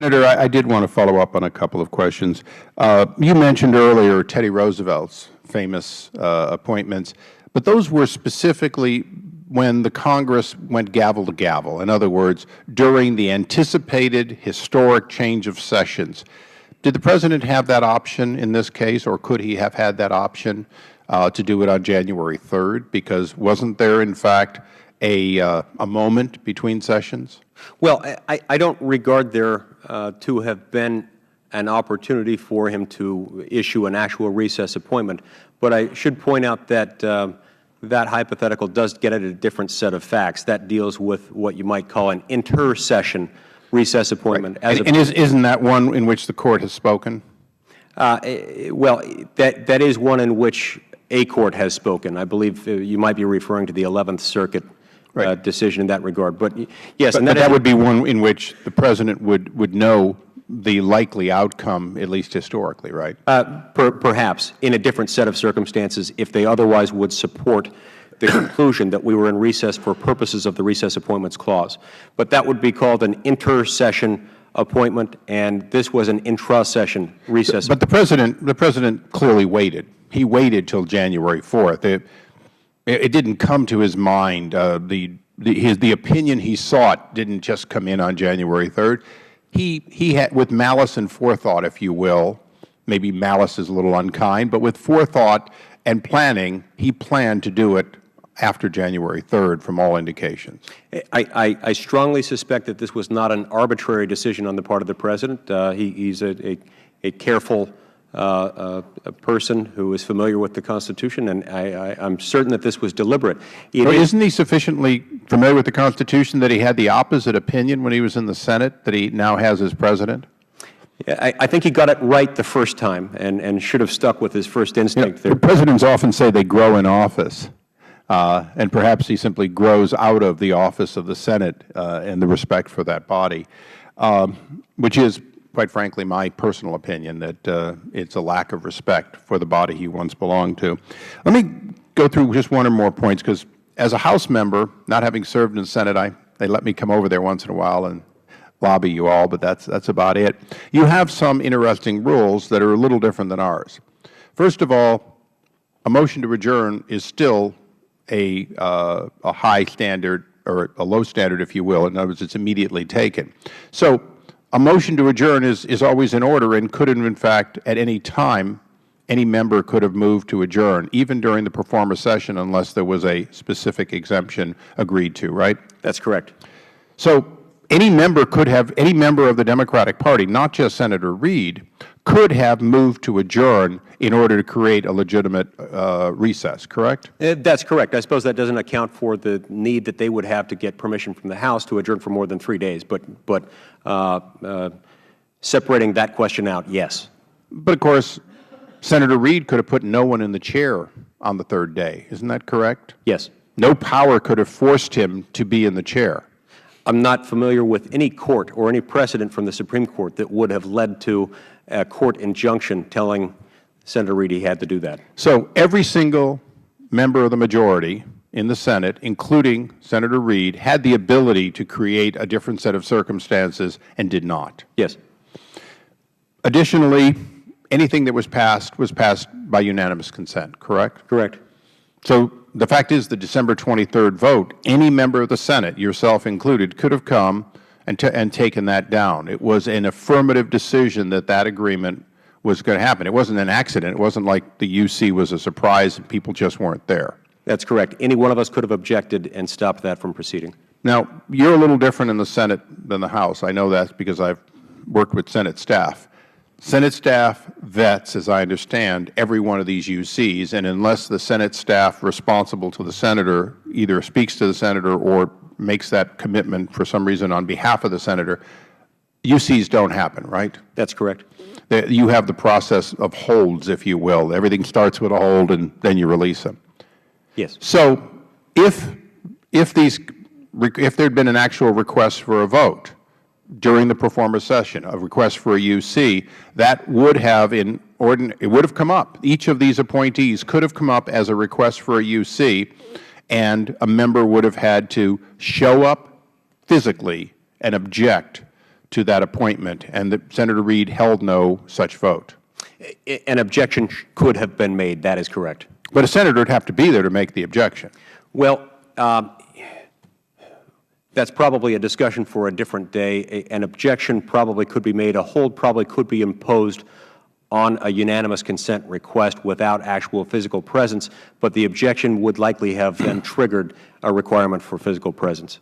Senator, I did want to follow up on a couple of questions. You mentioned earlier Teddy Roosevelt's famous appointments, but those were specifically when the Congress went gavel to gavel. In other words, during the anticipated historic change of sessions. Did the President have that option in this case, or could he have had that option to do it on January 3rd? Because wasn't there, in fact, a moment between sessions? Well, I don't regard there to have been an opportunity for him to issue an actual recess appointment. But I should point out that that hypothetical does get at a different set of facts. That deals with what you might call an inter-session recess appointment. Right. And isn't that one in which the Court has spoken? Well, that is one in which a court has spoken. I believe you might be referring to the 11th Circuit decision in that regard. But yes, but that would be one in which the President would know the likely outcome, at least historically, right? Perhaps in a different set of circumstances, if they otherwise would support the conclusion that we were in recess for purposes of the Recess Appointments Clause. But that would be called an inter-session appointment, and this was an intra-session recess. But the President clearly waited. He waited till January 4th. It didn't come to his mind. The opinion he sought didn't just come in on January 3rd. He had, with malice and forethought, if you will, maybe malice is a little unkind, but with forethought and planning, he planned to do it after January 3rd from all indications. I strongly suspect that this was not an arbitrary decision on the part of the President. He's a careful a person who is familiar with the Constitution, and I'm certain that this was deliberate. Isn't he sufficiently familiar with the Constitution that he had the opposite opinion when he was in the Senate that he now has as President? I think he got it right the first time and should have stuck with his first instinct. The Presidents often say they grow in office, and perhaps he simply grows out of the office of the Senate and the respect for that body, which is, quite frankly, my personal opinion, that it's a lack of respect for the body he once belonged to. Let me go through just one or more points, because as a House member, not having served in the Senate, they let me come over there once in a while and lobby you all, but that's about it. You have some interesting rules that are a little different than ours. First of all, a motion to adjourn is still a high standard, or a low standard, if you will. In other words, it's immediately taken. So a motion to adjourn is always in order and could, in fact, at any time, any member could have moved to adjourn, even during the pro forma session, unless there was a specific exemption agreed to, right? That's correct. So any member of the Democratic Party, not just Senator Reid, could have moved to adjourn in order to create a legitimate recess, correct? That's correct. I suppose that doesn't account for the need that they would have to get permission from the House to adjourn for more than 3 days. But separating that question out, yes. But of course, Senator Reid could have put no one in the chair on the third day. Isn't that correct? Yes. No power could have forced him to be in the chair. I'm not familiar with any court or any precedent from the Supreme Court that would have led to a court injunction telling Senator Reid he had to do that. So every single member of the majority in the Senate, including Senator Reid, had the ability to create a different set of circumstances and did not. Yes. Additionally, anything that was passed by unanimous consent, correct? Correct. So the fact is, the December 23rd vote, any member of the Senate, yourself included, could have come and taken that down. It was an affirmative decision that that agreement was going to happen. It wasn't an accident. It wasn't like the UC was a surprise and people just weren't there. That's correct. Any one of us could have objected and stopped that from proceeding. Now, you're a little different in the Senate than the House. I know that because I've worked with Senate staff. Senate staff vets, as I understand, every one of these UCs, and unless the Senate staff responsible to the Senator either speaks to the Senator or makes that commitment for some reason on behalf of the Senator, UCs don't happen, right? That's correct. You have the process of holds, if you will. Everything starts with a hold and then you release them. Yes. So if there had been an actual request for a vote during the pro forma session, a request for a UC, that would have it would have come up. Each of these appointees could have come up as a request for a UC, and a member would have had to show up physically and object to that appointment, and that Senator Reid held no such vote. An objection could have been made. That is correct. But a senator would have to be there to make the objection. Well, that's probably a discussion for a different day. An objection probably could be made. A hold probably could be imposed on a unanimous consent request without actual physical presence, but the objection would likely have then triggered a requirement for physical presence.